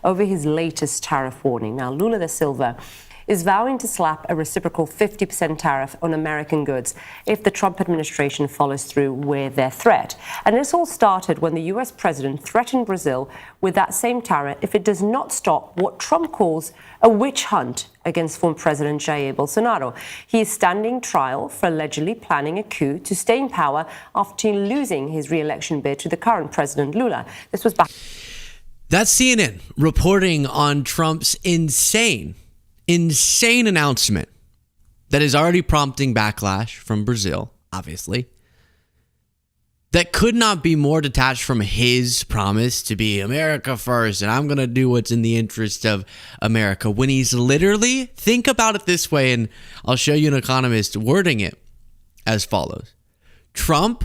over his latest tariff warning. Now, Lula da Silva is vowing to slap a reciprocal 50% tariff on American goods if the Trump administration follows through with their threat. And this all started when the U.S. president threatened Brazil with that same tariff if it does not stop what Trump calls a witch hunt against former President Jair Bolsonaro. He is standing trial for allegedly planning a coup to stay in power after losing his re-election bid to the current President Lula. This was back. That's CNN reporting on Trump's insane announcement that is already prompting backlash from Brazil, obviously, that could not be more detached from his promise to be America first and I'm going to do what's in the interest of America, when he's literally, think about it this way, and I'll show you an economist wording it as follows. Trump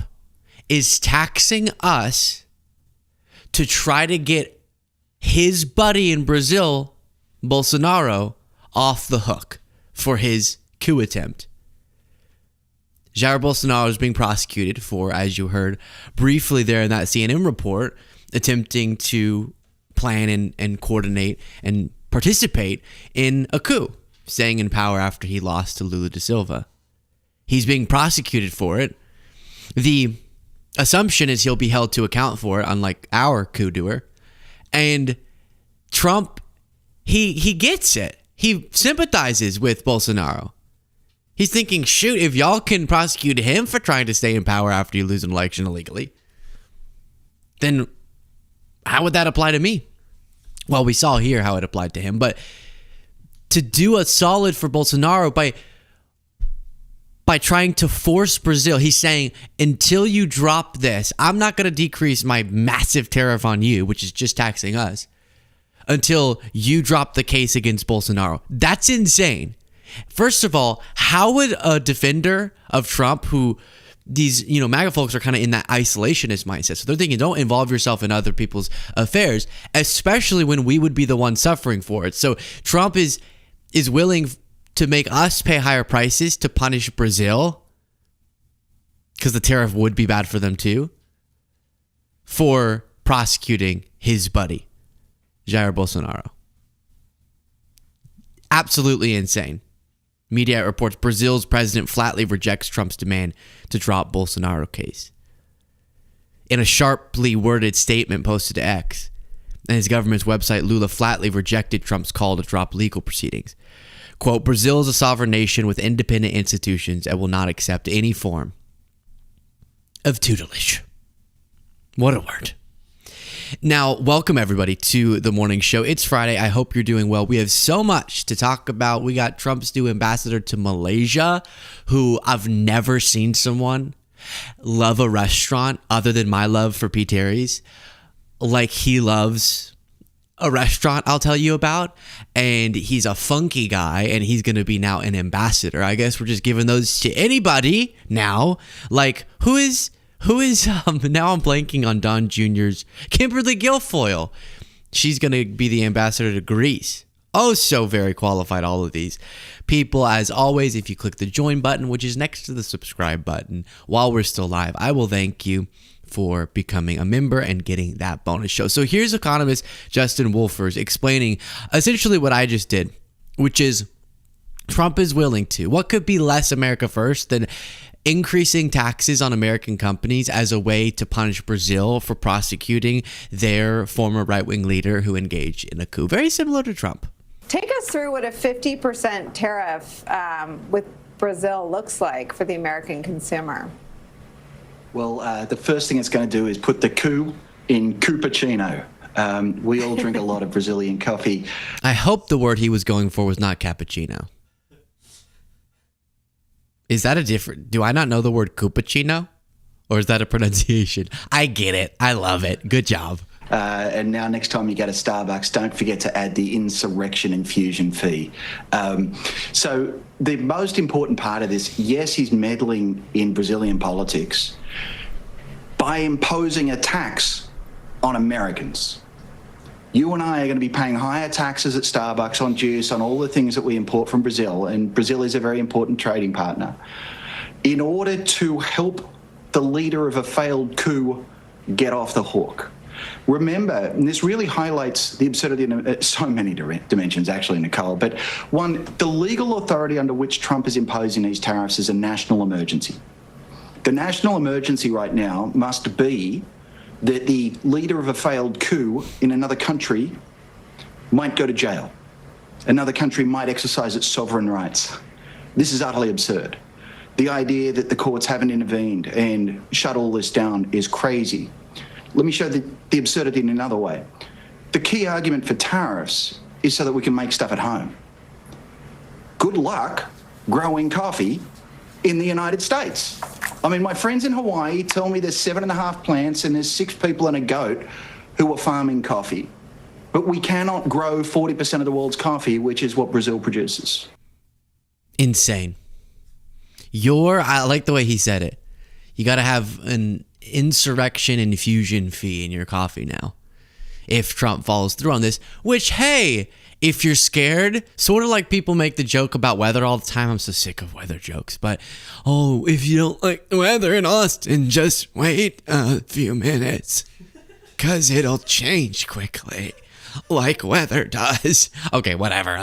is taxing us to try to get his buddy in Brazil, Bolsonaro, off the hook for his coup attempt. Jair Bolsonaro is being prosecuted for, as you heard briefly there in that CNN report, attempting to plan and coordinate and participate in a coup, staying in power after he lost to Lula da Silva. He's being prosecuted for it. The assumption is he'll be held to account for it, unlike our coup doer. And Trump, he gets it. He sympathizes with Bolsonaro. He's thinking, shoot, if y'all can prosecute him for trying to stay in power after you lose an election illegally, then how would that apply to me? Well, we saw here how it applied to him. But to do a solid for Bolsonaro by trying to force Brazil, he's saying, until you drop this, I'm not going to decrease my massive tariff on you, which is just taxing us, until you drop the case against Bolsonaro. That's insane. First of all, how would a defender of Trump, who these, MAGA folks are kind of in that isolationist mindset. So they're thinking, don't involve yourself in other people's affairs, especially when we would be the ones suffering for it. So Trump is willing to make us pay higher prices to punish Brazil, because the tariff would be bad for them too, for prosecuting his buddy, Jair Bolsonaro. Absolutely insane. Media reports Brazil's president flatly rejects Trump's demand to drop Bolsonaro case. In a sharply worded statement posted to X and his government's website, Lula flatly rejected Trump's call to drop legal proceedings. Quote, Brazil is a sovereign nation with independent institutions and will not accept any form of tutelage. What a word. Now, welcome everybody to the morning show. It's Friday. I hope you're doing well. We have so much to talk about. We got Trump's new ambassador to Malaysia, who I've never seen someone love a restaurant other than my love for P. Terry's like he loves a restaurant I'll tell you about. And he's a funky guy, and he's going to be now an ambassador. I guess we're just giving those to anybody now. Like, who is now I'm blanking on Don Jr.'s Kimberly Guilfoyle. She's going to be the ambassador to Greece. Oh, so very qualified, all of these people. As always, if you click the join button, which is next to the subscribe button, while we're still live, I will thank you for becoming a member and getting that bonus show. So here's economist Justin Wolfers explaining essentially what I just did, which is Trump is willing to. What could be less America first than increasing taxes on American companies as a way to punish Brazil for prosecuting their former right-wing leader who engaged in a coup? Very similar to Trump. Take us through what a 50% tariff with Brazil looks like for the American consumer. Well, the first thing it's going to do is put the coup in cappuccino. We all drink a lot of Brazilian coffee. I hope the word he was going for was not cappuccino. Is that a different... Do I not know the word cappuccino? Or is that a pronunciation? I get it. I love it. Good job. And now next time you go to Starbucks, don't forget to add the insurrection infusion fee. So the most important part of this, yes, he's meddling in Brazilian politics by imposing a tax on Americans. You and I are going to be paying higher taxes at Starbucks on juice, on all the things that we import from Brazil, and Brazil is a very important trading partner, in order to help the leader of a failed coup get off the hook. Remember, and this really highlights the absurdity in so many dimensions, actually, Nicole, but one, the legal authority under which Trump is imposing these tariffs is a national emergency. The national emergency right now must be that the leader of a failed coup in another country might go to jail. Another country might exercise its sovereign rights. This is utterly absurd. The idea that the courts haven't intervened and shut all this down is crazy. Let me show the absurdity in another way. The key argument for tariffs is so that we can make stuff at home. Good luck growing coffee in the United States. I mean, my friends in Hawaii tell me there's 7.5 plants and there's 6 people and a goat who are farming coffee. But we cannot grow 40% of the world's coffee, which is what Brazil produces. Insane. I like the way he said it. You got to have an insurrection infusion fee in your coffee now if Trump follows through on this, which, hey, if you're scared, sort of like people make the joke about weather all the time. I'm so sick of weather jokes, but if you don't like the weather in Austin, just wait a few minutes because it'll change quickly like weather does. Okay, whatever.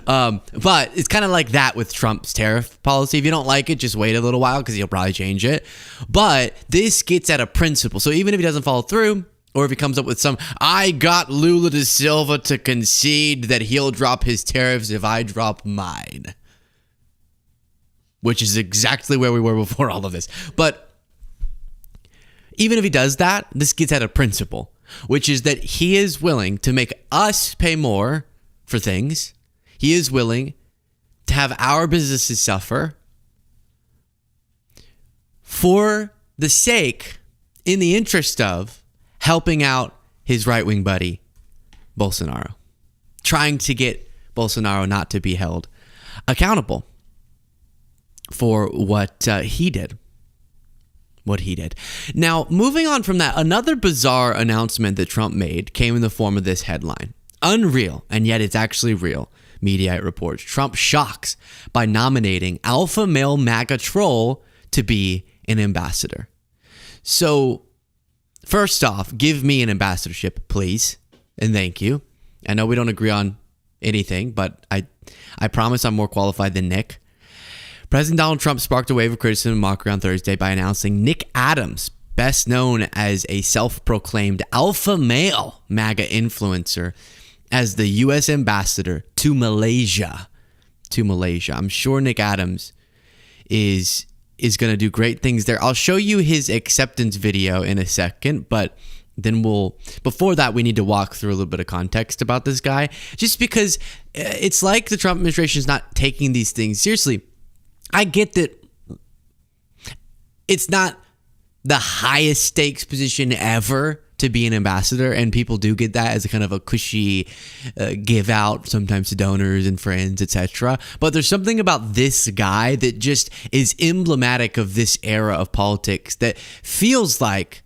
But it's kind of like that with Trump's tariff policy. If you don't like it, just wait a little while because he'll probably change it. But this gets at a principle. So even if he doesn't follow through, or if he comes up with I got Lula da Silva to concede that he'll drop his tariffs if I drop mine. Which is exactly where we were before all of this. But even if he does that, this gets at a principle, which is that he is willing to make us pay more for things. He is willing to have our businesses suffer for the sake, in the interest of, helping out his right-wing buddy, Bolsonaro. Trying to get Bolsonaro not to be held accountable for what he did. Now, moving on from that, another bizarre announcement that Trump made came in the form of this headline. Unreal, and yet it's actually real. Mediaite reports, Trump shocks by nominating alpha male MAGA troll to be an ambassador. So, first off, give me an ambassadorship, please, and thank you. I know we don't agree on anything, but I promise I'm more qualified than Nick. President Donald Trump sparked a wave of criticism and mockery on Thursday by announcing Nick Adams, best known as a self-proclaimed alpha male MAGA influencer, as the U.S. ambassador to Malaysia. I'm sure Nick Adams is going to do great things there. I'll show you his acceptance video in a second, but then before that, we need to walk through a little bit of context about this guy, just because it's like the Trump administration is not taking these things seriously. I get that it's not the highest stakes position ever to be an ambassador, and people do get that as a kind of a cushy give out sometimes to donors and friends, etc. But there's something about this guy that just is emblematic of this era of politics that feels like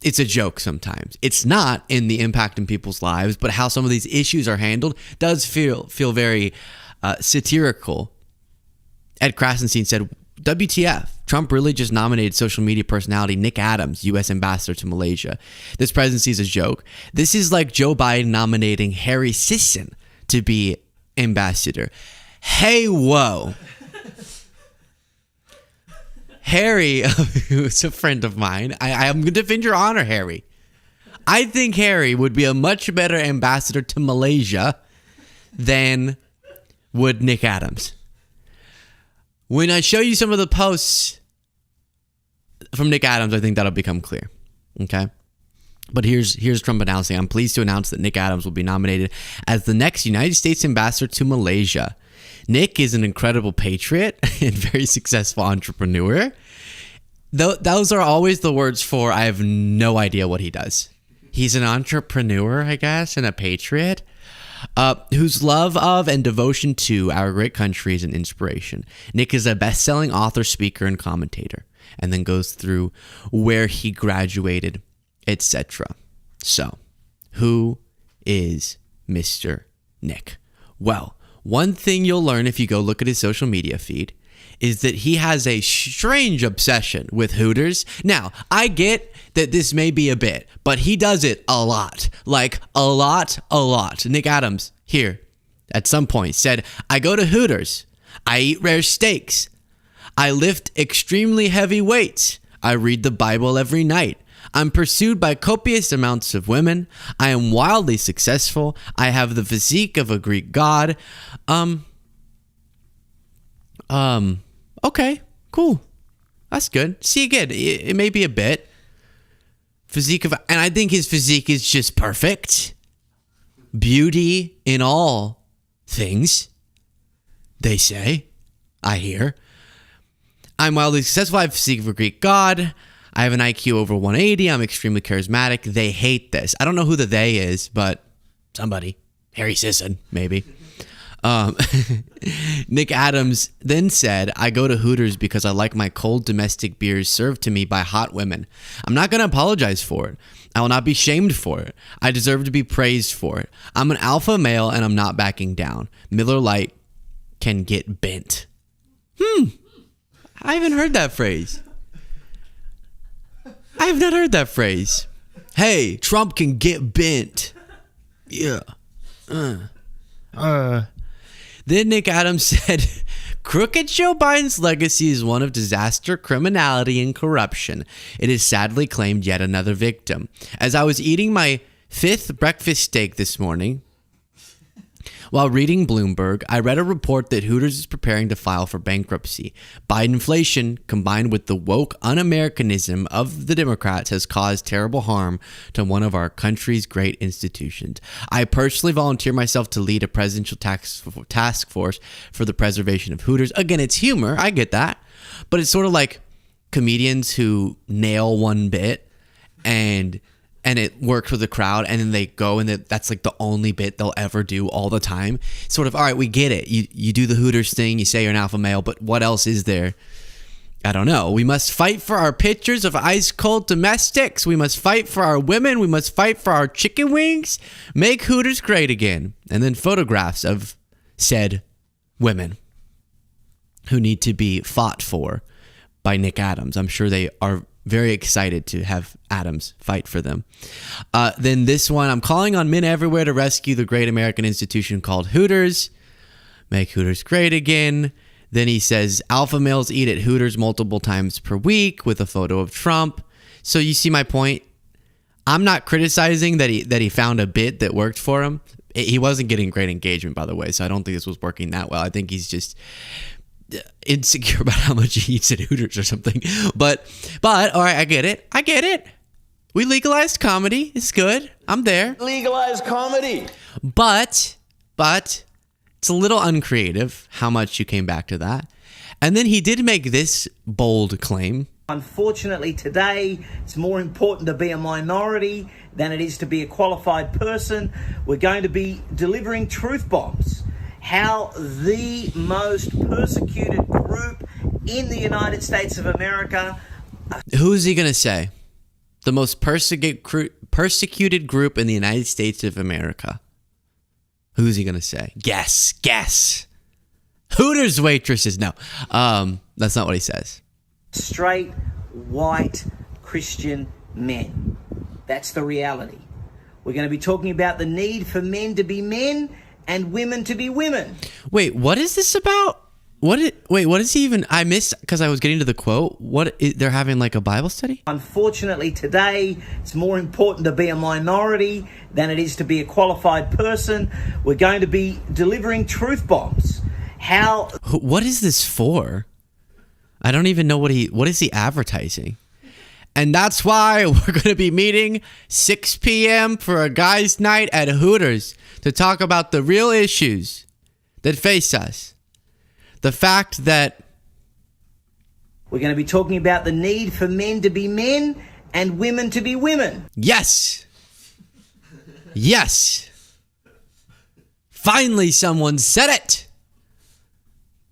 it's a joke sometimes. It's not in the impact in people's lives, but how some of these issues are handled does feel very satirical. Ed Krasenstein said, WTF, Trump really just nominated social media personality Nick Adams, U.S. ambassador to Malaysia. This presidency is a joke. This is like Joe Biden nominating Harry Sisson to be ambassador. Hey, whoa. Harry, who's a friend of mine, I'm going to defend your honor, Harry. I think Harry would be a much better ambassador to Malaysia than would Nick Adams. When I show you some of the posts from Nick Adams, I think that'll become clear. Okay? But here's Trump announcing, I'm pleased to announce that Nick Adams will be nominated as the next United States ambassador to Malaysia. Nick is an incredible patriot and very successful entrepreneur. Those are always the words for I have no idea what he does. He's an entrepreneur, I guess, and a patriot. Whose love of and devotion to our great country is an inspiration. Nick is a best-selling author, speaker, and commentator, and then goes through where he graduated, etc. So, who is Mr. Nick? Well, one thing you'll learn if you go look at his social media feed is that he has a strange obsession with Hooters. Now, I get that this may be a bit, but he does it a lot. Like, a lot. Nick Adams, here, at some point, said, I go to Hooters. I eat rare steaks. I lift extremely heavy weights. I read the Bible every night. I'm pursued by copious amounts of women. I am wildly successful. I have the physique of a Greek god. Okay, cool. That's good. See, again, it may be a bit. And I think his physique is just perfect. Beauty in all things, they say. I hear. I'm wildly successful. I have physique of a Greek god. I have an IQ over 180. I'm extremely charismatic. They hate this. I don't know who the they is, but somebody. Harry Sisson, maybe. Nick Adams then said, I go to Hooters because I like my cold domestic beers served to me by hot women. I'm not going to apologize for it. I will not be shamed for it. I deserve to be praised for it. I'm an alpha male and I'm not backing down. Miller Lite can get bent. I haven't heard that phrase. I have not heard that phrase. Hey, Trump can get bent. Yeah. Then Nick Adams said, crooked Joe Biden's legacy is one of disaster, criminality, and corruption. It has sadly claimed yet another victim. As I was eating my 5th breakfast steak this morning, while reading Bloomberg, I read a report that Hooters is preparing to file for bankruptcy. Bidenflation, combined with the woke un-Americanism of the Democrats, has caused terrible harm to one of our country's great institutions. I personally volunteer myself to lead a presidential task force for the preservation of Hooters. Again, it's humor. I get that. But it's sort of like comedians who nail one bit and it works with the crowd, and then they go and that's like the only bit they'll ever do all the time. Sort of, all right, we get it. You do the Hooters thing, you say you're an alpha male, but what else is there? I don't know. We must fight for our pictures of ice cold domestics. We must fight for our women. We must fight for our chicken wings. Make Hooters great again. And then photographs of said women who need to be fought for by Nick Adams. I'm sure they are very excited to have Adams fight for them. Then this one, I'm calling on men everywhere to rescue the great American institution called Hooters. Make Hooters great again. Then he says, alpha males eat at Hooters multiple times per week with a photo of Trump. So you see my point? I'm not criticizing that he found a bit that worked for him. He wasn't getting great engagement, by the way, so I don't think this was working that well. I think he's just insecure about how much he eats at Hooters or something. But all right, I get it. We legalized comedy. It's good. I'm there. Legalized comedy. But it's a little uncreative how much you came back to that. And then he did make this bold claim. Unfortunately, today, it's more important to be a minority than it is to be a qualified person. We're going to be delivering truth bombs. How the most persecuted group in the United States of America. Who is he going to say? The most persecuted group in the United States of America. Who's he going to say? Guess. Hooters waitresses. No, that's not what he says. Straight, white, Christian men. That's the reality. We're going to be talking about the need for men to be men and women to be women. Wait, what is this about? What is he even? I missed because I was getting to the quote. They're having like a Bible study? Unfortunately, today, it's more important to be a minority than it is to be a qualified person. We're going to be delivering truth bombs. What is this for? I don't even know what is he advertising? And that's why we're going to be meeting 6 p.m. for a guys' night at Hooters to talk about the real issues that face us. The fact that we're going to be talking about the need for men to be men and women to be women. Yes. Finally, someone said it.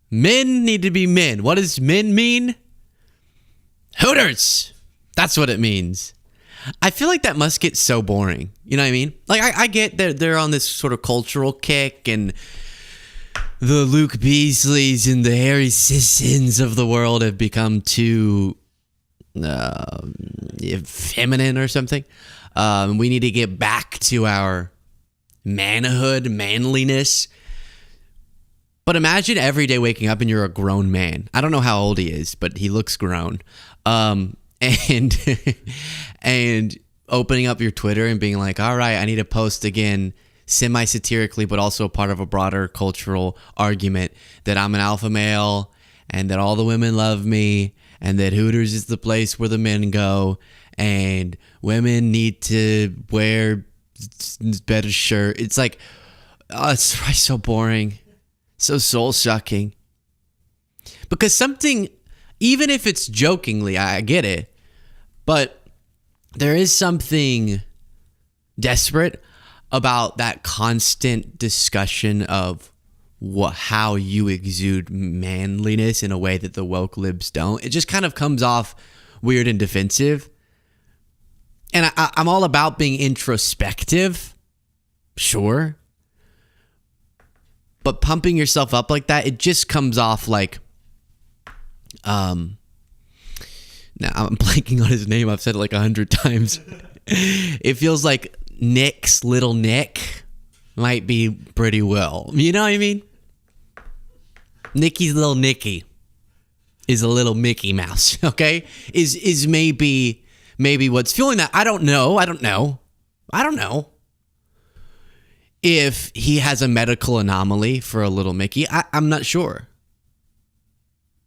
Men need to be men. What does men mean? Hooters. That's what it means. I feel like that must get so boring. You know what I mean? Like, I get that they're on this sort of cultural kick and the Luke Beasleys and the Harry Sissons of the world have become too feminine or something. We need to get back to our manhood, manliness. But imagine every day waking up and you're a grown man. I don't know how old he is, but he looks grown. And and opening up your Twitter and being like, all right, I need to post again, semi-satirically, but also part of a broader cultural argument that I'm an alpha male and that all the women love me and that Hooters is the place where the men go and women need to wear better shirt. It's like, oh, it's so boring. So soul-sucking. Because something, even if it's jokingly, I get it, but there is something desperate about that constant discussion of how you exude manliness in a way that the woke libs don't. It just kind of comes off weird and defensive. And I'm all about being introspective, sure. But pumping yourself up like that, it just comes off like, now I'm blanking on his name. I've said it like 100 times. It feels like Nick's little Nick might be pretty well. You know what I mean? Nicky's little Nicky is a little Mickey Mouse, okay? Is maybe what's fueling that. I don't know. If he has a medical anomaly for a little Mickey, I'm not sure.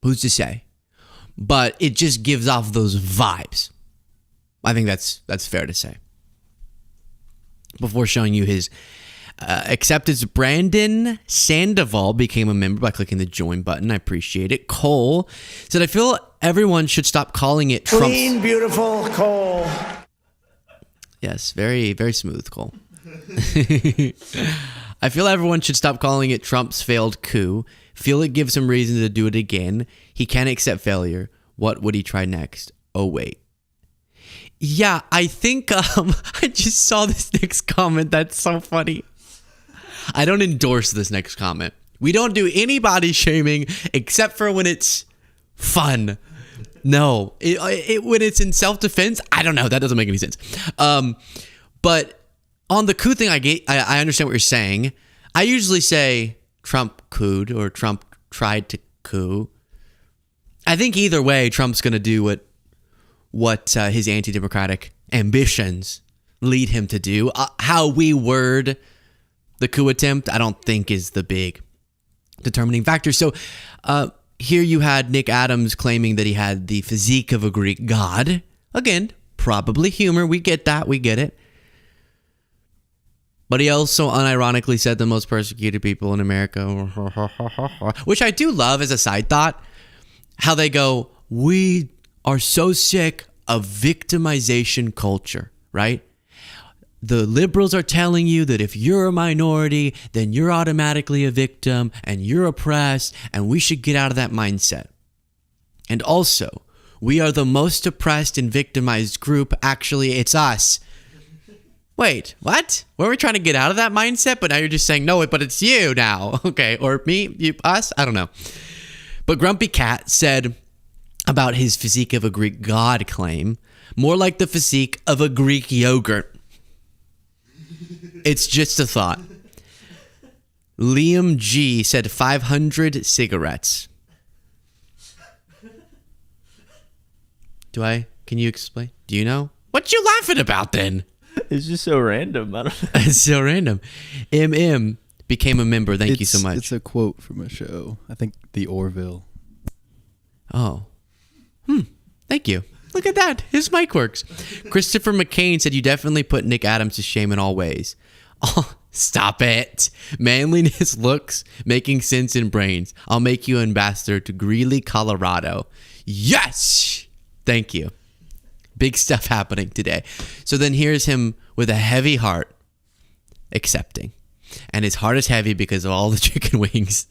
Who's to say? But it just gives off those vibes. I think that's fair to say. Before showing you his acceptance, Brandon Sandoval became a member by clicking the join button. I appreciate it. Cole said, I feel everyone should stop calling it Trump's... Clean, beautiful Cole. Yes, very, very smooth, Cole. I feel everyone should stop calling it Trump's failed coup. Feel it gives him reason to do it again. He can't accept failure. What would he try next? Oh, wait. Yeah, I think I just saw this next comment. That's so funny. I don't endorse this next comment. We don't do any body shaming except for when it's fun. No, when it's in self-defense, I don't know. That doesn't make any sense. But on the coup thing, I understand what you're saying. I usually say Trump couped or Trump tried to coup. I think either way, Trump's going to do what his anti-democratic ambitions lead him to do. How we word the coup attempt, I don't think is the big determining factor. So here you had Nick Adams claiming that he had the physique of a Greek god. Again, probably humor. We get that. We get it. But he also unironically said the most persecuted people in America, which I do love as a side thought, how they go, we are so sick of victimization culture, right? The liberals are telling you that if you're a minority, then you're automatically a victim and you're oppressed, and we should get out of that mindset. And also, we are the most oppressed and victimized group. Actually, it's us. Wait, what? Were we trying to get out of that mindset? But now you're just saying, no, but it's you now. Okay, or me, you, us? I don't know. But Grumpy Cat said about his physique of a Greek god claim, more like the physique of a Greek yogurt. It's just a thought. Liam G said 500 cigarettes. Can you explain? Do you know? What you laughing about then? It's just so random. I don't know. It's so random. MM became a member. Thank you so much. It's a quote from a show. I think The Orville. Oh. Thank you. Look at that. His mic works. Christopher McCain said you definitely put Nick Adams to shame in all ways. Oh, stop it. Manliness, looks, making sense in brains. I'll make you ambassador to Greeley, Colorado. Yes! Thank you. Big stuff happening today. So then here's him with a heavy heart accepting. And his heart is heavy because of all the chicken wings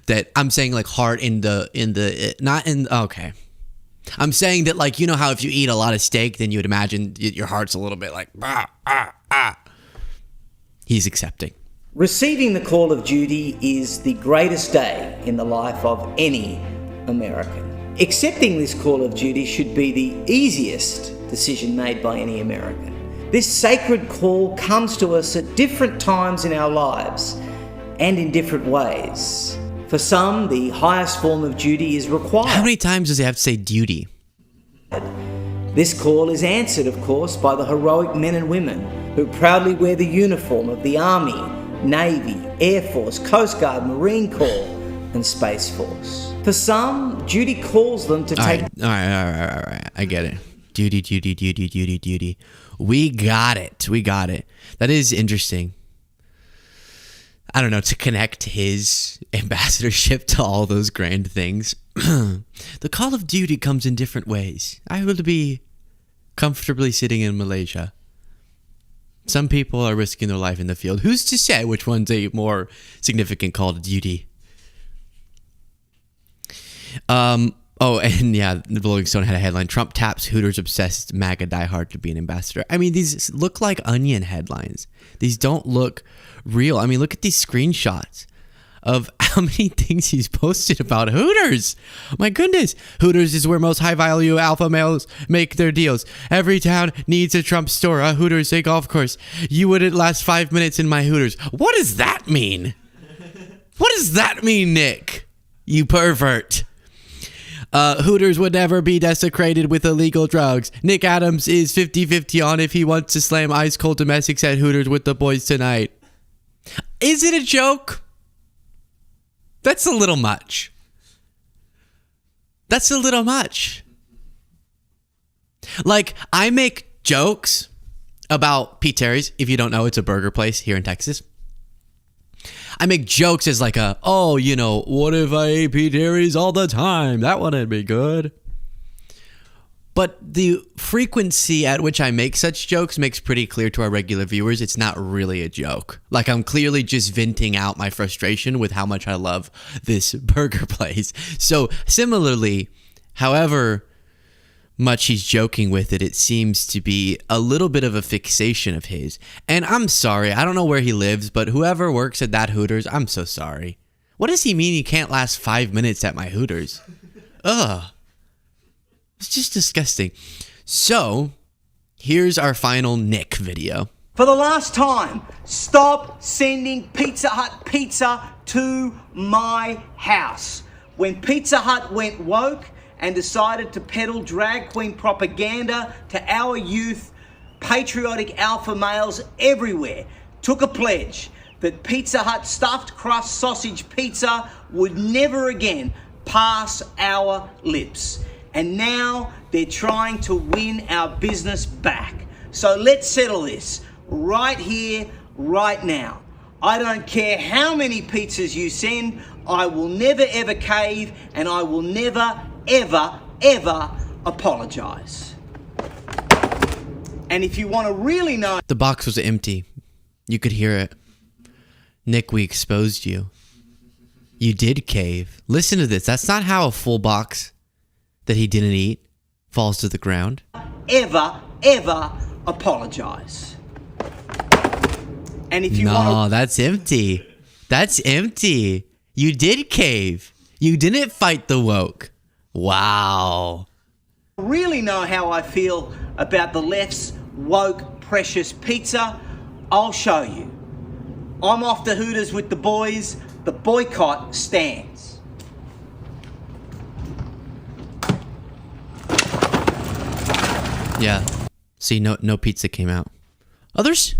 that I'm saying, like, heart okay. I'm saying that, like, you know how if you eat a lot of steak, then you would imagine your heart's a little bit like, He's accepting. Receiving the call of duty is the greatest day in the life of any American. Accepting this call of duty should be the easiest decision made by any American. This sacred call comes to us at different times in our lives and in different ways. For some, the highest form of duty is required. How many times does he have to say duty? This call is answered, of course, by the heroic men and women who proudly wear the uniform of the Army, Navy, Air Force, Coast Guard, Marine Corps, and Space Force. For some, duty calls them to take... All right. I get it. Duty. We got it. That is interesting. I don't know, to connect his ambassadorship to all those grand things. The call of duty comes in different ways. I will be comfortably sitting in Malaysia. Some people are risking their life in the field. Who's to say which one's a more significant call to duty? Oh, and yeah, the Rolling Stone had a headline: Trump taps Hooters obsessed MAGA diehard to be an ambassador. I mean, these look like Onion headlines. These don't look real. I mean, look at these screenshots of how many things he's posted about Hooters. My goodness. Hooters is where most high-value alpha males make their deals. Every town needs a Trump store, a Hooters, a golf course. You wouldn't last 5 minutes in my Hooters. What does that mean? What does that mean, Nick? You pervert. Hooters would never be desecrated with illegal drugs. Nick Adams is 50-50 on if he wants to slam ice-cold domestics at Hooters with the boys tonight. Is it a joke? That's a little much. That's a little much. Like, I make jokes about Pete Terry's. If you don't know, it's a burger place here in Texas. I make jokes as like what if I ate Pete Terry's all the time? That wouldn't be good. But the frequency at which I make such jokes makes pretty clear to our regular viewers it's not really a joke. Like, I'm clearly just venting out my frustration with how much I love this burger place. So similarly, however much he's joking with it, it seems to be a little bit of a fixation of his. And I'm sorry, I don't know where he lives, but whoever works at that Hooters, I'm so sorry. What does he mean he can't last 5 minutes at my Hooters? Ugh. It's just disgusting. So, here's our final Nick video. For the last time, stop sending Pizza Hut pizza to my house. When Pizza Hut went woke and decided to peddle drag queen propaganda to our youth, patriotic alpha males everywhere took a pledge that Pizza Hut stuffed crust sausage pizza would never again pass our lips. And now they're trying to win our business back. So let's settle this right here, right now. I don't care how many pizzas you send, I will never ever cave, and I will never ever apologize. And if you want to really know... The box was empty. You could hear it. Nick, we exposed you. You did cave. Listen to this. That's not how a full box that he didn't eat falls to the ground. Ever apologize. And if you No, that's empty. That's empty. You did cave. You didn't fight the woke. Wow. Really know how I feel about the left's woke precious pizza? I'll show you. I'm off to Hooters with the boys. The boycott stands. Yeah. See, no pizza came out. Others?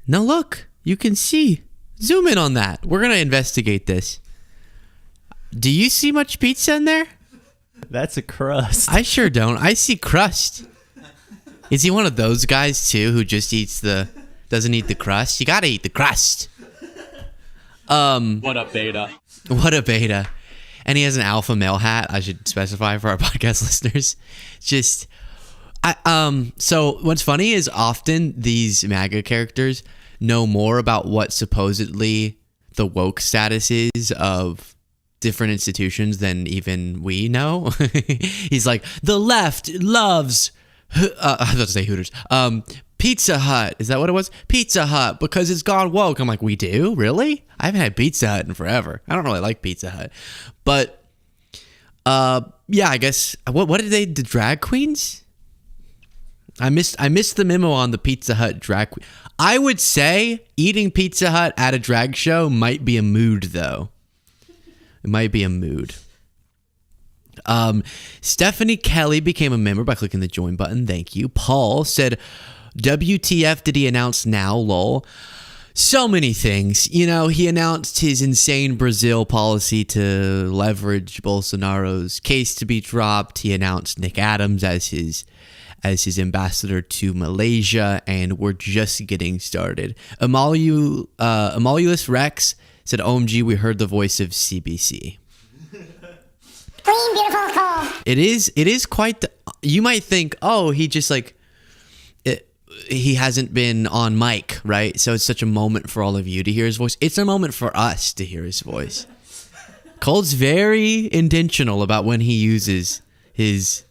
Now look, you can see. Zoom in on that. We're going to investigate this. Do you see much pizza in there? That's a crust. I sure don't. I see crust. Is he one of those guys too who just doesn't eat the crust? You gotta eat the crust. What a beta. What a beta. And he has an alpha male hat, I should specify for our podcast listeners. So what's funny is often these MAGA characters know more about what supposedly the woke status is of different institutions than even we know. He's like, the left loves, I was about to say Hooters, Pizza Hut. Is that what it was? Pizza Hut, because it's gone woke. I'm like, we do? Really? I haven't had Pizza Hut in forever. I don't really like Pizza Hut. But, yeah, I guess, what did the drag queens? I missed the memo on the Pizza Hut drag queen. I would say eating Pizza Hut at a drag show might be a mood, though. It might be a mood. Stephanie Kelly became a member by clicking the join button. Thank you. Paul said, WTF did he announce now, lol? So many things. You know, he announced his insane Brazil policy to leverage Bolsonaro's case to be dropped. He announced Nick Adams as his ambassador to Malaysia, and we're just getting started. Emolulus Rex said, OMG, we heard the voice of CBC. Clean, beautiful, cool. It is quite you might think, oh, he just he hasn't been on mic, right? So it's such a moment for all of you to hear his voice. It's a moment for us to hear his voice. Cole's very intentional about when he uses his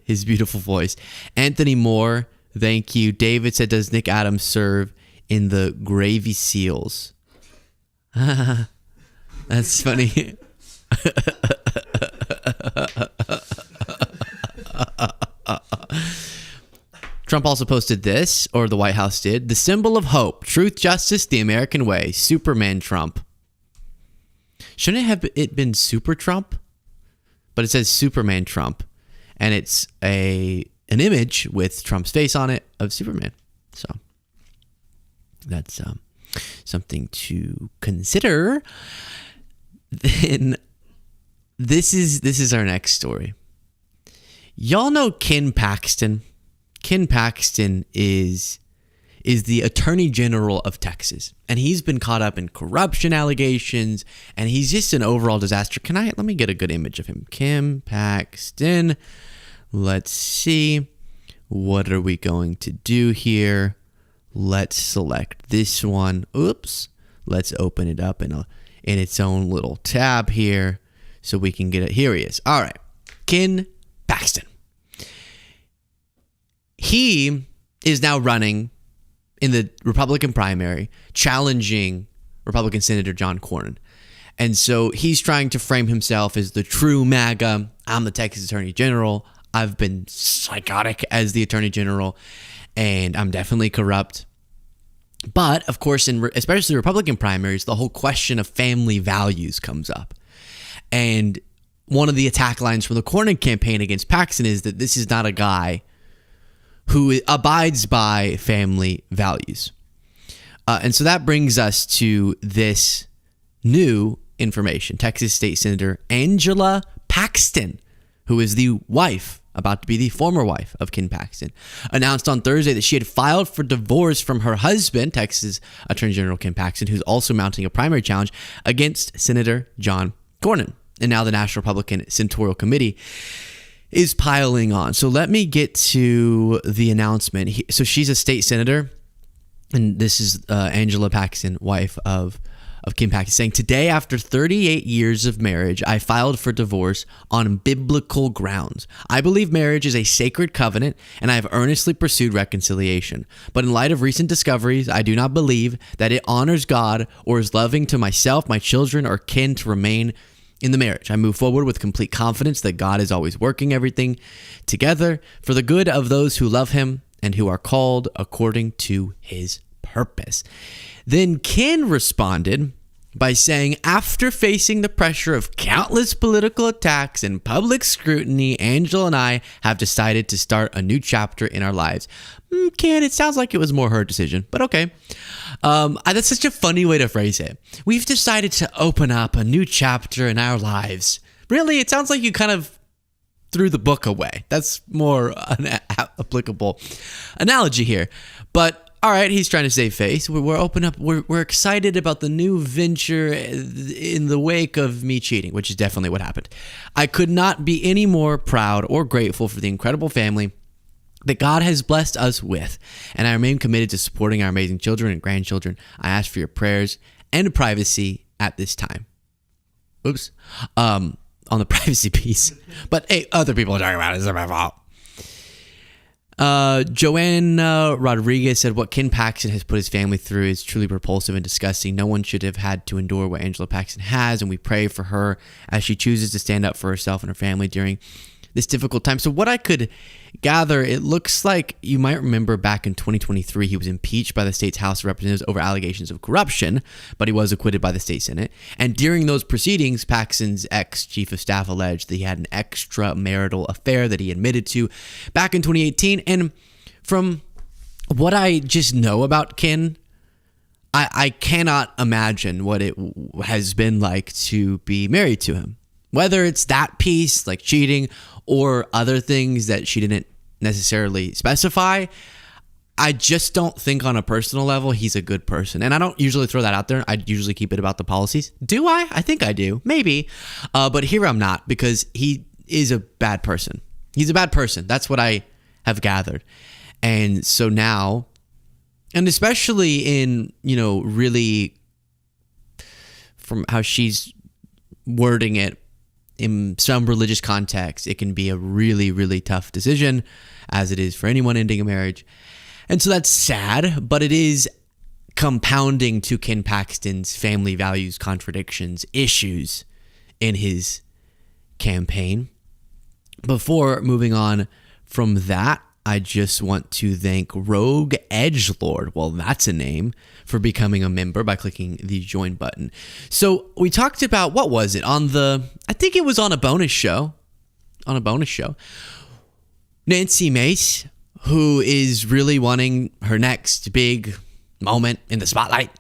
beautiful voice. Anthony Moore, thank you. David said, does Nick Adams serve in the Gravy Seals? That's funny. Trump also posted this, or the White House did. The symbol of hope, truth, justice, the American way. Superman Trump. Shouldn't it have been Super Trump? But it says Superman Trump. And it's an image with Trump's face on it of Superman. So that's something to consider. Then this is our next story. Y'all know Ken Paxton. Ken Paxton is the Attorney General of Texas, and he's been caught up in corruption allegations, and he's just an overall disaster. Let me get a good image of him. Ken Paxton. Let's see. What are we going to do here? Let's select this one. Oops. Let's open it up in its own little tab here so we can get it. Here he is. All right. Ken Paxton. He is now running in the Republican primary, challenging Republican Senator John Cornyn. And so he's trying to frame himself as the true MAGA. I'm the Texas Attorney General. I've been psychotic as the Attorney General, and I'm definitely corrupt. But, of course, especially Republican primaries, the whole question of family values comes up. And one of the attack lines from the Cornyn campaign against Paxton is that this is not a guy who abides by family values. And so that brings us to this new information. Texas State Senator Angela Paxton, who is the wife, about to be the former wife of Ken Paxton, announced on Thursday that she had filed for divorce from her husband, Texas Attorney General Ken Paxton, who's also mounting a primary challenge against Senator John Cornyn. And now the National Republican Senatorial Committee is piling on. So let me get to the announcement. So she's a state senator, and this is Angela Paxton, wife of Ken Paxton, saying, today, after 38 years of marriage, I filed for divorce on biblical grounds. I believe marriage is a sacred covenant, and I have earnestly pursued reconciliation. But in light of recent discoveries, I do not believe that it honors God or is loving to myself, my children, or kin to remain in the marriage. I move forward with complete confidence that God is always working everything together for the good of those who love him and who are called according to his purpose. Then Ken responded by saying, after facing the pressure of countless political attacks and public scrutiny, Angela and I have decided to start a new chapter in our lives. Ken, it sounds like it was more her decision, but okay. That's such a funny way to phrase it. We've decided to open up a new chapter in our lives. Really, it sounds like you kind of threw the book away. That's more an applicable analogy here. But all right, he's trying to save face. We're open up. We're excited about the new venture in the wake of me cheating, which is definitely what happened. I could not be any more proud or grateful for the incredible family that God has blessed us with, and I remain committed to supporting our amazing children and grandchildren. I ask for your prayers and privacy at this time. Oops. On the privacy piece. But hey, other people are talking about it. It's not my fault. Joanna Rodriguez said, what Ken Paxton has put his family through is truly repulsive and disgusting. No one should have had to endure what Angela Paxton has, and we pray for her as she chooses to stand up for herself and her family during this difficult time. So what I could gather, it looks like you might remember back in 2023, he was impeached by the state's House of Representatives over allegations of corruption, but he was acquitted by the state Senate. And during those proceedings, Paxton's ex-chief of staff alleged that he had an extramarital affair that he admitted to back in 2018. And from what I just know about Ken, I cannot imagine what it has been like to be married to him. Whether it's that piece, like cheating, or other things that she didn't necessarily specify, I just don't think on a personal level he's a good person. And I don't usually throw that out there. I usually keep it about the policies. Do I? I think I do. Maybe. But here I'm not, because he is a bad person. He's a bad person. That's what I have gathered. And so now, and especially in, really from how she's wording it, in some religious context, it can be a really, really tough decision, as it is for anyone ending a marriage. And so that's sad, but it is compounding to Ken Paxton's family values contradictions, issues in his campaign. Before moving on from that, I just want to thank Rogue Edgelord, well, that's a name, for becoming a member by clicking the join button. So we talked about, what was it, I think it was on a bonus show, Nancy Mace, who is really wanting her next big moment in the spotlight.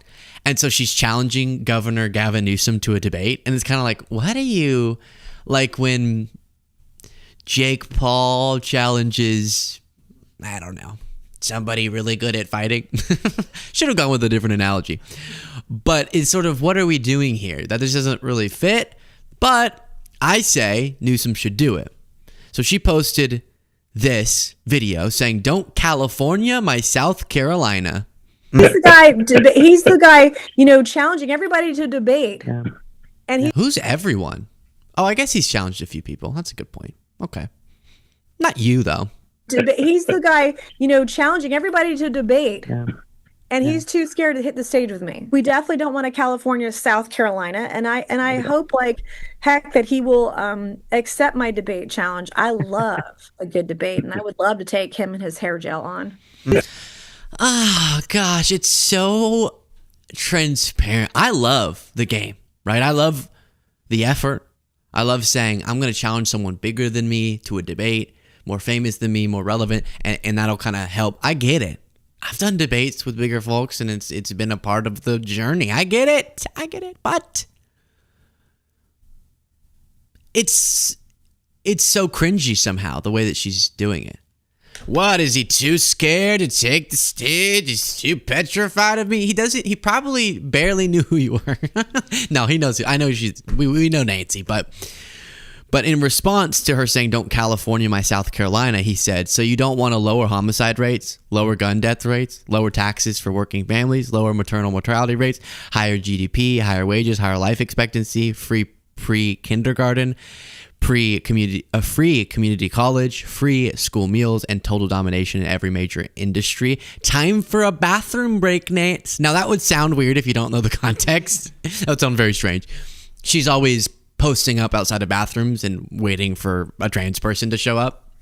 And so she's challenging Governor Gavin Newsom to a debate. And it's kind of like, what are you, like when Jake Paul challenges, I don't know, somebody really good at fighting. Should have gone with a different analogy. But it's sort of, what are we doing here? That this doesn't really fit, but I say Newsom should do it. So she posted this video saying, "Don't California my South Carolina." He's the guy, challenging everybody to debate. Yeah. And who's everyone? Oh, I guess he's challenged a few people. That's a good point. Okay. Not you, though. He's the guy, challenging everybody to debate. Yeah. And he's too scared to hit the stage with me. We definitely don't want a California, South Carolina. And I hope like heck that he will accept my debate challenge. I love a good debate, and I would love to take him and his hair gel on. Oh, gosh, it's so transparent. I love the game, right? I love the effort. I love saying, I'm going to challenge someone bigger than me to a debate, more famous than me, more relevant, and that'll kind of help. I get it. I've done debates with bigger folks, and it's been a part of the journey. I get it, but it's so cringy somehow, the way that she's doing it. What, is he too scared to take the stage? He's too petrified of me. He probably barely knew who you were. No, he knows. I know we know Nancy, but in response to her saying, "Don't California my South Carolina," he said, "So you don't want to lower homicide rates, lower gun death rates, lower taxes for working families, lower maternal mortality rates, higher GDP, higher wages, higher life expectancy, free pre-kindergarten, free community college, free school meals, and total domination in every major industry. Time for a bathroom break, Nance." Now, that would sound weird if you don't know the context. That would sound very strange. She's always posting up outside of bathrooms and waiting for a trans person to show up,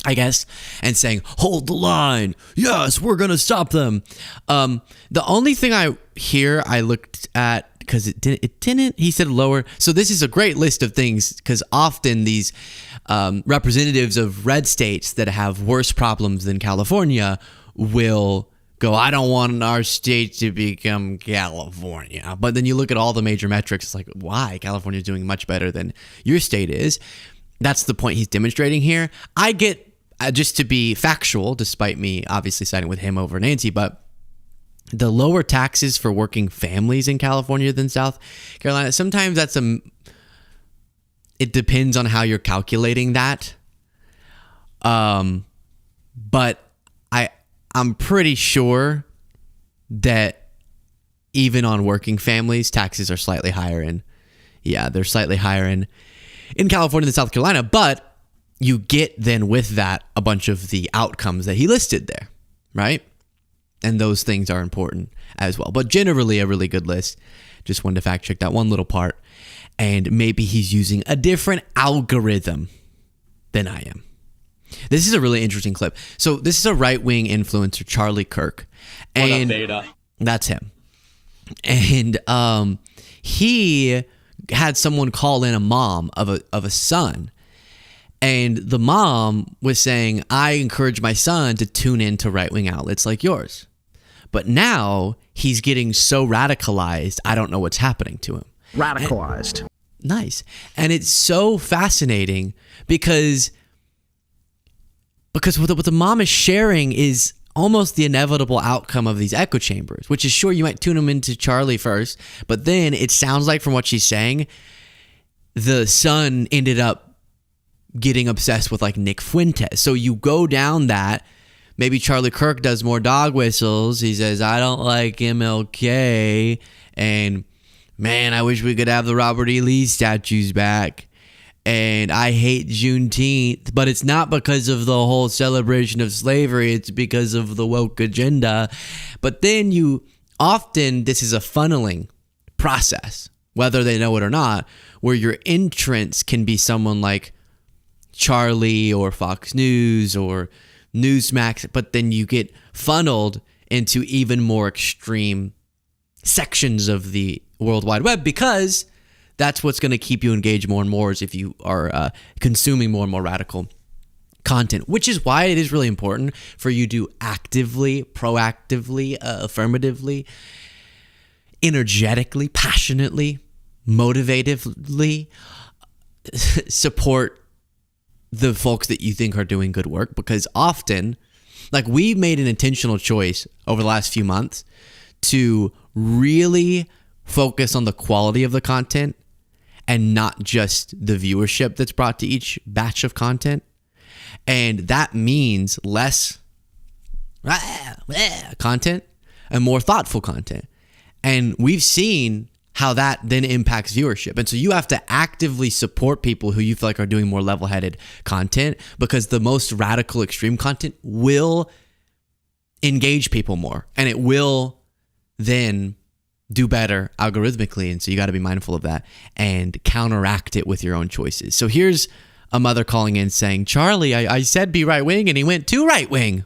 I guess, and saying, "Hold the line. Yes, we're going to stop them." The only thing I looked at, because it didn't, he said lower. So this is a great list of things, because often these representatives of red states that have worse problems than California will go, "I don't want our state to become California." But then you look at all the major metrics, it's like, why? California is doing much better than your state is. That's the point he's demonstrating here. I get, just to be factual, despite me obviously siding with him over Nancy, but the lower taxes for working families in California than South Carolina, sometimes it depends on how you're calculating that. But I'm pretty sure that even on working families, taxes are slightly higher they're slightly higher in California than South Carolina. But you get then with that a bunch of the outcomes that he listed there, right? And those things are important as well. But generally a really good list. Just wanted to fact check that one little part. And maybe he's using a different algorithm than I am. This is a really interesting clip. So this is a right-wing influencer, Charlie Kirk. And that's him. And he had someone call in a mom of a son. And the mom was saying, I encourage my son to tune into right-wing outlets like yours. But now he's getting so radicalized, I don't know what's happening to him. Radicalized. Nice. And it's so fascinating because what the mom is sharing is almost the inevitable outcome of these echo chambers, which is sure you might tune them into Charlie first, but then it sounds like from what she's saying, the son ended up getting obsessed with like Nick Fuentes. So you go down that, maybe Charlie Kirk does more dog whistles. He says, I don't like MLK. And man, I wish we could have the Robert E. Lee statues back. And I hate Juneteenth, but it's not because of the whole celebration of slavery. It's because of the woke agenda. But then this is a funneling process, whether they know it or not, where your entrance can be someone like Charlie or Fox News or Newsmax, but then you get funneled into even more extreme sections of the World Wide Web, because that's what's going to keep you engaged more and more, is if you are consuming more and more radical content, which is why it is really important for you to actively, proactively, affirmatively, energetically, passionately, motivatively support the folks that you think are doing good work. Because often, like, we've made an intentional choice over the last few months to really focus on the quality of the content and not just the viewership that's brought to each batch of content. And that means less content and more thoughtful content. And we've seen how that then impacts viewership. And so you have to actively support people who you feel like are doing more level-headed content, because the most radical extreme content will engage people more, and it will then do better algorithmically. And so you got to be mindful of that and counteract it with your own choices. So here's a mother calling in saying, Charlie, I said be right-wing, and he went too right-wing.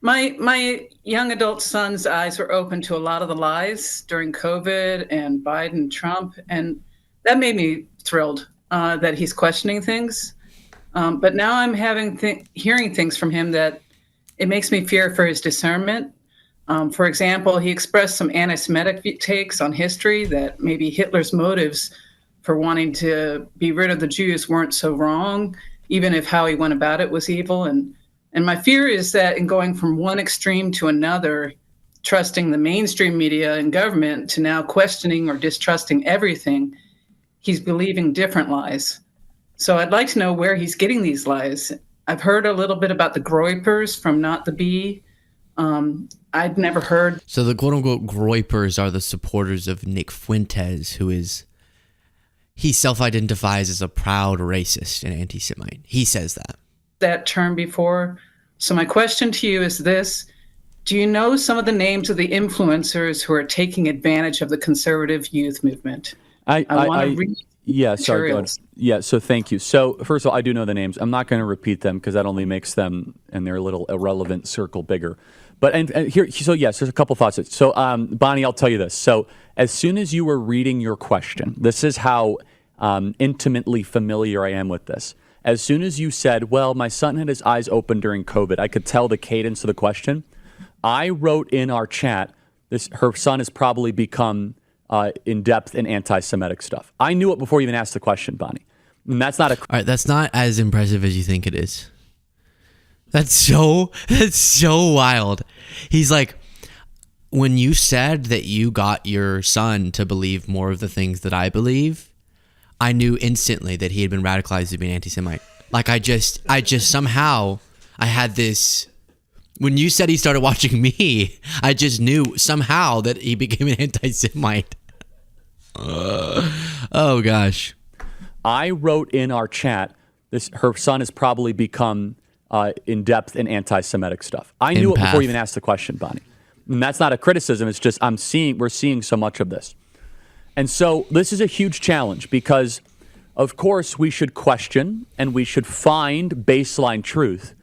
My young adult son's eyes were open to a lot of the lies during COVID and Biden, Trump, and that made me thrilled that he's questioning things. But now I'm hearing things from him that it makes me fear for his discernment. For example, he expressed some anti-Semitic takes on history, that maybe Hitler's motives for wanting to be rid of the Jews weren't so wrong, even if how he went about it was evil. And my fear is that in going from one extreme to another, trusting the mainstream media and government, to now questioning or distrusting everything, he's believing different lies. So I'd like to know where he's getting these lies. I've heard a little bit about the Groypers from Not the Bee. I'd never heard. So the quote-unquote Groypers are the supporters of Nick Fuentes, he self-identifies as a proud racist and anti-Semite. He says that term before. So my question to you is this: do you know some of the names of the influencers who are taking advantage of the conservative youth movement? I want to read. Yeah, sorry. Go ahead. Yeah, so thank you. So first of all, I do know the names. I'm not going to repeat them because that only makes them and their little irrelevant circle bigger. But and here, so yes, there's a couple thoughts. So Bonnie, I'll tell you this. So as soon as you were reading your question, this is how intimately familiar I am with this. As soon as you said, well, my son had his eyes open during COVID, I could tell the cadence of the question. I wrote in our chat, her son has probably become in-depth in anti-Semitic stuff. I knew it before you even asked the question, Bonnie. And that's not all right, that's not as impressive as you think it is. That's so wild. He's like, when you said that you got your son to believe more of the things that I believe, I knew instantly that he had been radicalized to be an anti-Semite. Like I just somehow, I had this, when you said he started watching me, I just knew somehow that he became an anti-Semite. Oh gosh. I wrote in our chat, her son has probably become in depth in anti-Semitic stuff. I knew it before you even asked the question, Bonnie. And that's not a criticism. It's just we're seeing so much of this. And so this is a huge challenge because, of course, we should question and we should find baseline truth.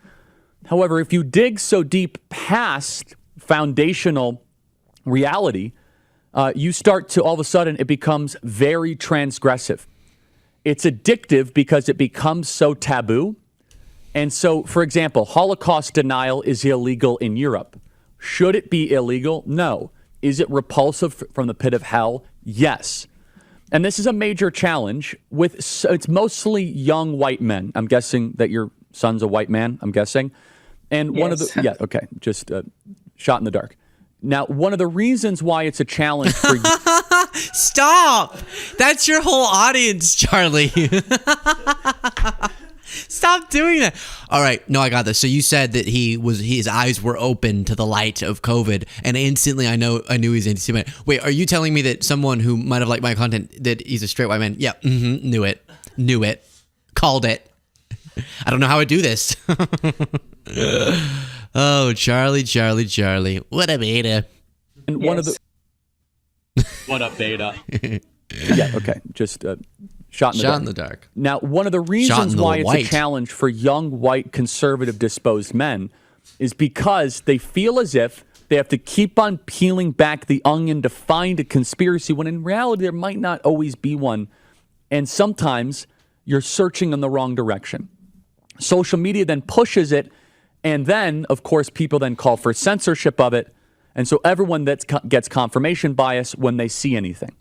However, if you dig so deep past foundational reality, you start to, all of a sudden, it becomes very transgressive. It's addictive because it becomes so taboo. And so, for example, Holocaust denial is illegal in Europe. Should it be illegal? No. Is it repulsive from the pit of hell? Yes. And this is a major challenge with, it's mostly young white men. I'm guessing that your son's a white man, I'm guessing. And one of the, just shot in the dark. Now, one of the reasons why it's a challenge for you. Stop! That's your whole audience, Charlie. Stop doing that. All right, no, I got this. So you said that his eyes were open to the light of COVID, and instantly I knew he's anti-Semitic. Wait, are you telling me that someone who might have liked my content, that he's a straight white man? Yeah, knew it, called it. I don't know how I do this. Oh, Charlie, what a beta. And one of the What up, beta? Just shot in the dark. Now, one of the reasons why it's a challenge for young, white, conservative, disposed men is because they feel as if they have to keep on peeling back the onion to find a conspiracy, when in reality there might not always be one. And sometimes you're searching in the wrong direction. Social media then pushes it, and then, of course, people then call for censorship of it. And so everyone gets confirmation bias when they see anything.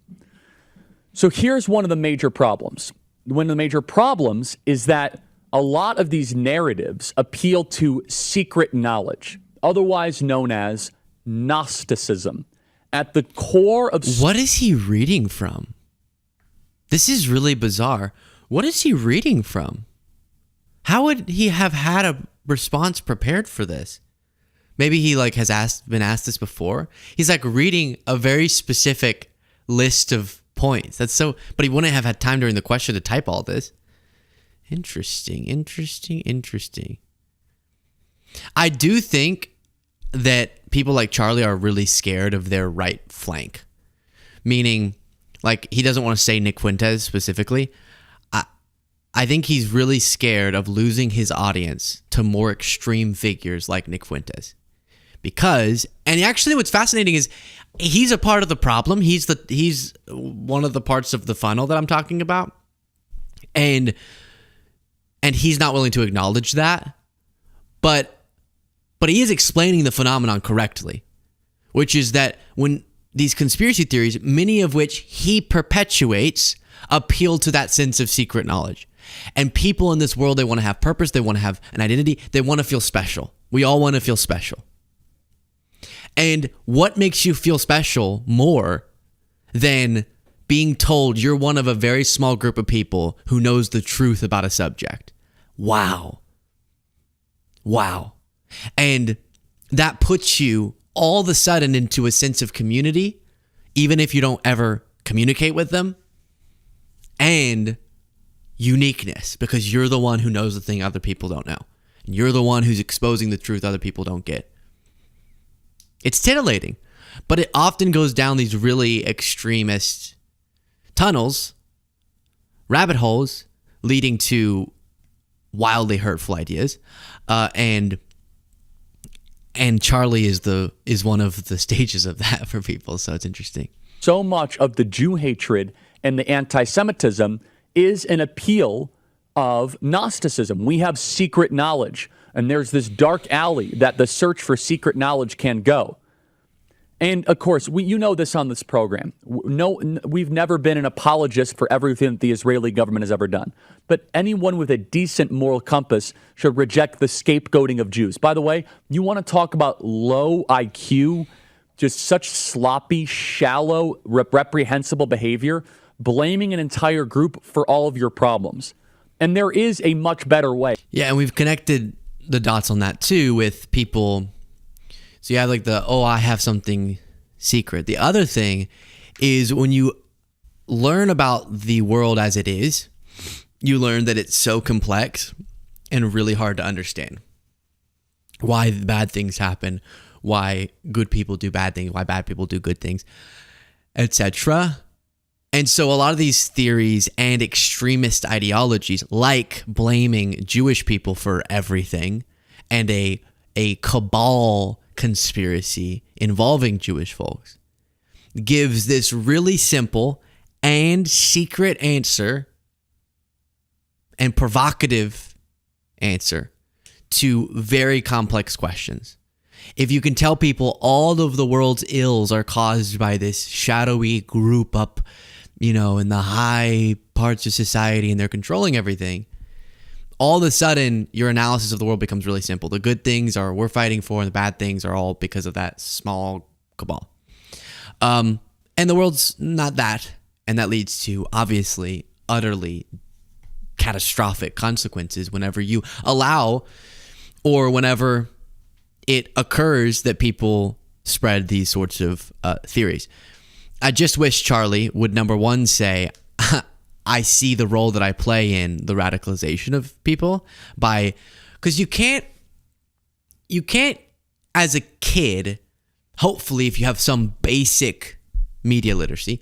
So here's one of the major problems. One of the major problems is that a lot of these narratives appeal to secret knowledge, otherwise known as Gnosticism. At the core of... What is he reading from? This is really bizarre. What is he reading from? How would he have had a response prepared for this? Maybe he has been asked this before. He's reading a very specific list of points. But he wouldn't have had time during the question to type all this. Interesting. I do think that people like Charlie are really scared of their right flank. Meaning, he doesn't want to say Nick Fuentes specifically. I think he's really scared of losing his audience to more extreme figures like Nick Fuentes. Because, and actually what's fascinating is he's a part of the problem. He's one of the parts of the funnel that I'm talking about. And he's not willing to acknowledge that. But he is explaining the phenomenon correctly, which is that when these conspiracy theories, many of which he perpetuates, appeal to that sense of secret knowledge. And people in this world, they want to have purpose, they want to have an identity, they want to feel special. We all want to feel special. And what makes you feel special more than being told you're one of a very small group of people who knows the truth about a subject? Wow. And that puts you all of a sudden into a sense of community, even if you don't ever communicate with them, and uniqueness, because you're the one who knows the thing other people don't know. And you're the one who's exposing the truth other people don't get. It's titillating, but it often goes down these really extremist tunnels, rabbit holes, leading to wildly hurtful ideas. And Charlie is one of the stages of that for people, so it's interesting. So much of the Jew hatred and the anti-Semitism is an appeal of Gnosticism. We have secret knowledge, and there's this dark alley that the search for secret knowledge can go. And of course, you know this on this program. We've never been an apologist for everything that the Israeli government has ever done. But anyone with a decent moral compass should reject the scapegoating of Jews. By the way, you want to talk about low IQ, just such sloppy, shallow, reprehensible behavior, blaming an entire group for all of your problems. And there is a much better way. Yeah, and we've connected the dots on that too with people. So you have I have something secret. The other thing is when you learn about the world as it is, you learn that it's so complex and really hard to understand. Why bad things happen, why good people do bad things, why bad people do good things, etc. And so a lot of these theories and extremist ideologies, like blaming Jewish people for everything and a cabal conspiracy involving Jewish folks, gives this really simple and secret answer and provocative answer to very complex questions. If you can tell people all of the world's ills are caused by this shadowy group up, in the high parts of society and they're controlling everything, all of a sudden your analysis of the world becomes really simple. The good things are we're fighting for and the bad things are all because of that small cabal. And the world's not that. And that leads to obviously utterly catastrophic consequences whenever you allow or whenever it occurs that people spread these sorts of theories. I just wish Charlie would, number one, say, I see the role that I play in the radicalization of people because you can't, as a kid, hopefully if you have some basic media literacy,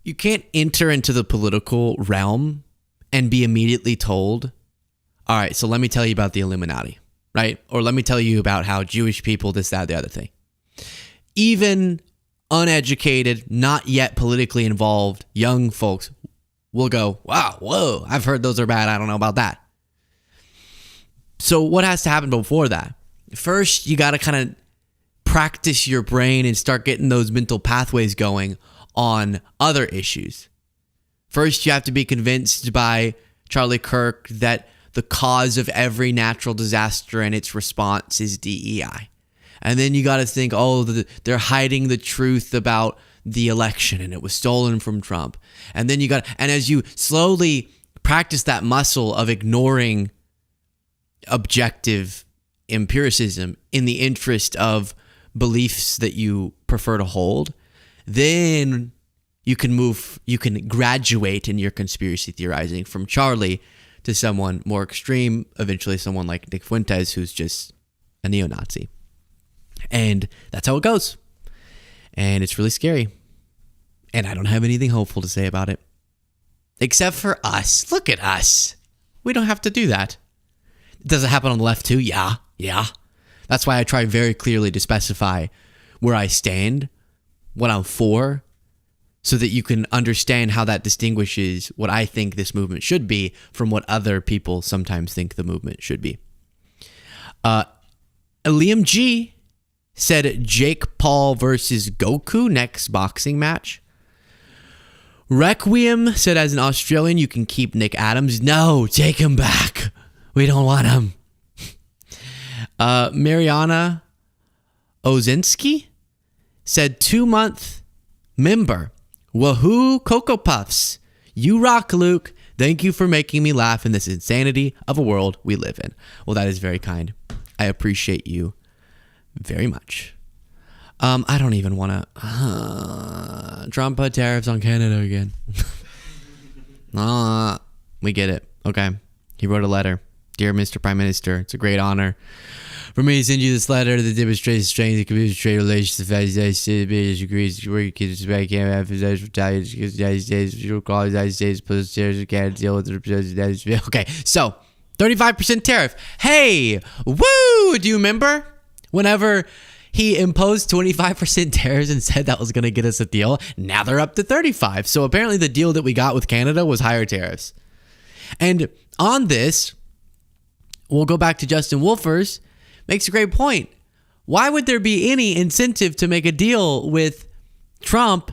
you can't enter into the political realm and be immediately told, all right, so let me tell you about the Illuminati, right? Or let me tell you about how Jewish people, this, that, the other thing. Even uneducated, not yet politically involved young folks will go, wow, whoa, I've heard those are bad. I don't know about that. So what has to happen before that? First, you got to kind of practice your brain and start getting those mental pathways going on other issues. First, you have to be convinced by Charlie Kirk that the cause of every natural disaster and its response is DEI. And then you got to think, they're hiding the truth about the election and it was stolen from Trump. And then and as you slowly practice that muscle of ignoring objective empiricism in the interest of beliefs that you prefer to hold, then you can graduate in your conspiracy theorizing from Charlie to someone more extreme, eventually someone like Nick Fuentes, who's just a neo-Nazi. And that's how it goes. And it's really scary. And I don't have anything hopeful to say about it. Except for us. Look at us. We don't have to do that. Does it happen on the left too? Yeah. That's why I try very clearly to specify where I stand, what I'm for, so that you can understand how that distinguishes what I think this movement should be from what other people sometimes think the movement should be. Liam G said Jake Paul versus Goku next boxing match. Requiem said, as an Australian, you can keep Nick Adams. No, take him back. We don't want him. Mariana Ozinski said 2-month member. Wahoo, Cocoa Puffs. You rock, Luke. Thank you for making me laugh in this insanity of a world we live in. Well, that is very kind. I appreciate you very much. I don't even want to Trump put tariffs on Canada again. We get it. Okay. He wrote a letter. Dear Mr. Prime Minister, it's a great honor for me to send you this letter to demonstrate strength and community trade relations. The United States agrees where you can back can't have retaliate because the United States will call the United States plus tariffs can't deal with the United States. Okay, so 35% tariff. Hey, woo! Do you remember whenever he imposed 25% tariffs and said that was going to get us a deal? Now they're up to 35. So apparently the deal that we got with Canada was higher tariffs. And on this, we'll go back to Justin Wolfers. Makes a great point. Why would there be any incentive to make a deal with Trump,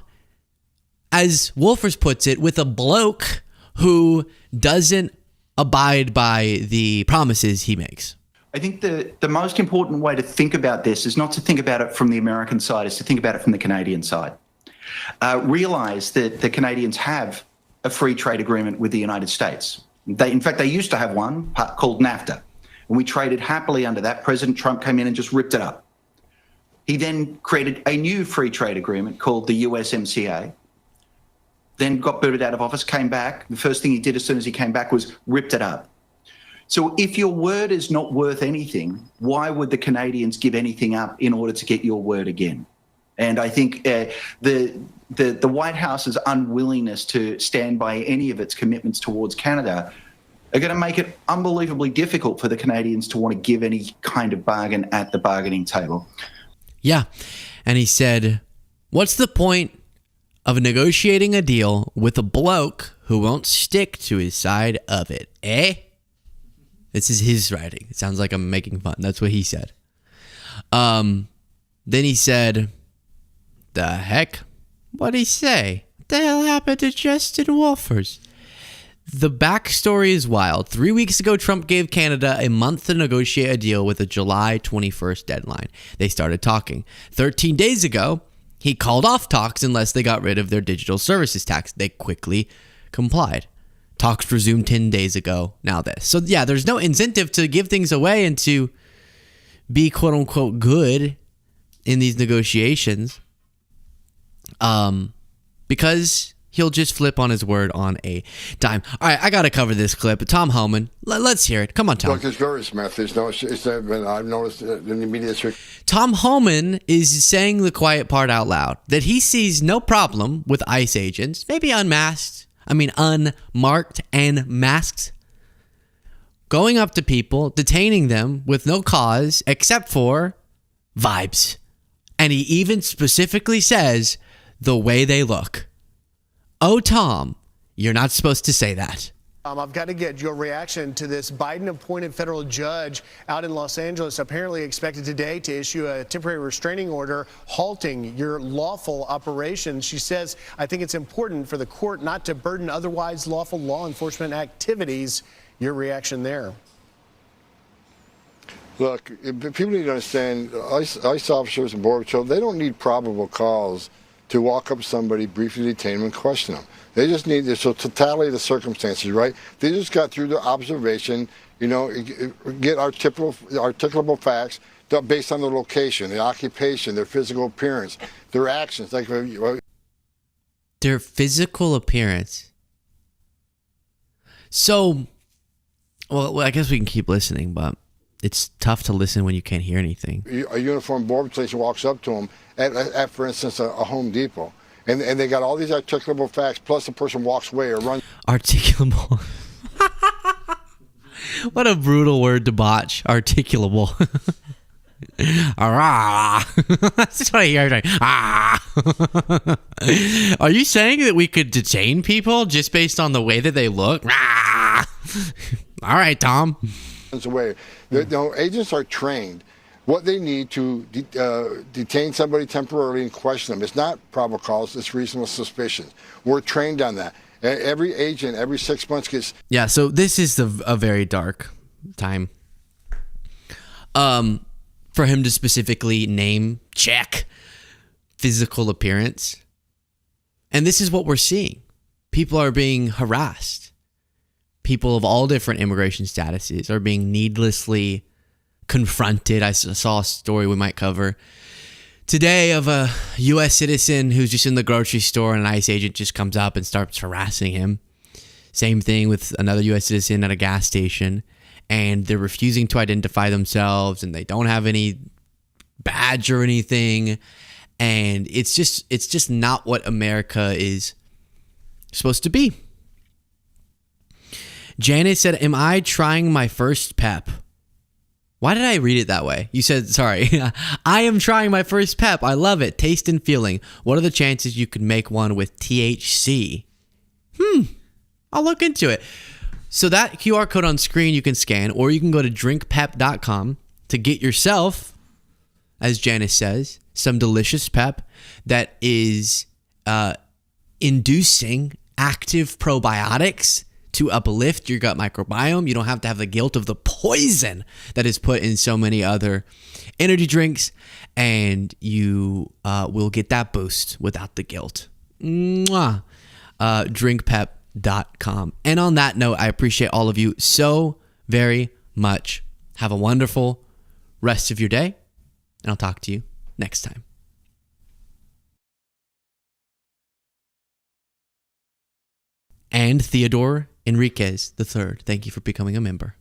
as Wolfers puts it, with a bloke who doesn't abide by the promises he makes? I think the most important way to think about this is not to think about it from the American side, is to think about it from the Canadian side. Realize that the Canadians have a free trade agreement with the United States. In fact, they used to have one called NAFTA. And we traded happily under that. President Trump came in and just ripped it up. He then created a new free trade agreement called the USMCA. then got booted out of office, came back. The first thing he did as soon as he came back was ripped it up. So if your word is not worth anything, why would the Canadians give anything up in order to get your word again? And I think the White House's unwillingness to stand by any of its commitments towards Canada are going to make it unbelievably difficult for the Canadians to want to give any kind of bargain at the bargaining table. Yeah. And he said, what's the point of negotiating a deal with a bloke who won't stick to his side of it, eh? This is his writing. It sounds like I'm making fun. That's what he said. Then he said, the heck? What'd he say? What the hell happened to Justin Wolfers? The backstory is wild. 3 weeks ago, Trump gave Canada a month to negotiate a deal with a July 21st deadline. They started talking. 13 days ago, he called off talks unless they got rid of their digital services tax. They quickly complied. Talks resumed 10 days ago. Now this. So yeah, there's no incentive to give things away and to be quote unquote good in these negotiations. Because he'll just flip on his word on a dime. All right, I got to cover this clip. Tom Homan, let's hear it. Come on, Tom. Look, it's very Smith. I've noticed in the media. Tom Homan is saying the quiet part out loud, that he sees no problem with ICE agents, maybe unmarked and masked, going up to people, detaining them with no cause except for vibes. And he even specifically says the way they look. Oh, Tom, you're not supposed to say that. I've got to get your reaction to this Biden-appointed federal judge out in Los Angeles, apparently expected today to issue a temporary restraining order halting your lawful operations. She says, I think it's important for the court not to burden otherwise lawful law enforcement activities. Your reaction there? Look, people need to understand, ICE officers and Border Patrol, they don't need probable cause to walk up to somebody, briefly detain them, and question them. They just need the totality of the circumstances, right? They just got through the observation, get articulable facts based on their location, their occupation, their physical appearance, their actions. Their physical appearance. So, well, I guess we can keep listening, but it's tough to listen when you can't hear anything. A uniformed border patrol walks up to them at for instance, a Home Depot. And they got all these articulable facts, plus the person walks away or runs. Articulable. What a brutal word to botch. Articulable. That's just what I hear. Are you saying that we could detain people just based on the way that they look? All right, Tom. Away. Agents are trained. What they need to detain somebody temporarily and question them. It's not probable cause, it's reasonable suspicion. We're trained on that. Every agent, every 6 months gets... Yeah, so this is a very dark time. For him to specifically check physical appearance. And this is what we're seeing. People are being harassed. People of all different immigration statuses are being needlessly confronted. I saw a story we might cover today of a U.S. citizen who's just in the grocery store and an ICE agent just comes up and starts harassing him. Same thing with another U.S. citizen at a gas station, and they're refusing to identify themselves and they don't have any badge or anything. And it's just not what America is supposed to be. Janet said, am I trying my first PEP? Why did I read it that way? You said, sorry. I am trying my first PEP. I love it. Taste and feeling. What are the chances you could make one with THC? I'll look into it. So that QR code on screen you can scan, or you can go to drinkpep.com to get yourself, as Janice says, some delicious pep that is inducing active probiotics to uplift your gut microbiome. You don't have to have the guilt of the poison that is put in so many other energy drinks, and you will get that boost without the guilt. Mwah. Drinkpep.com. And on that note, I appreciate all of you so very much. Have a wonderful rest of your day, and I'll talk to you next time. And Theodore Enriquez III, thank you for becoming a member.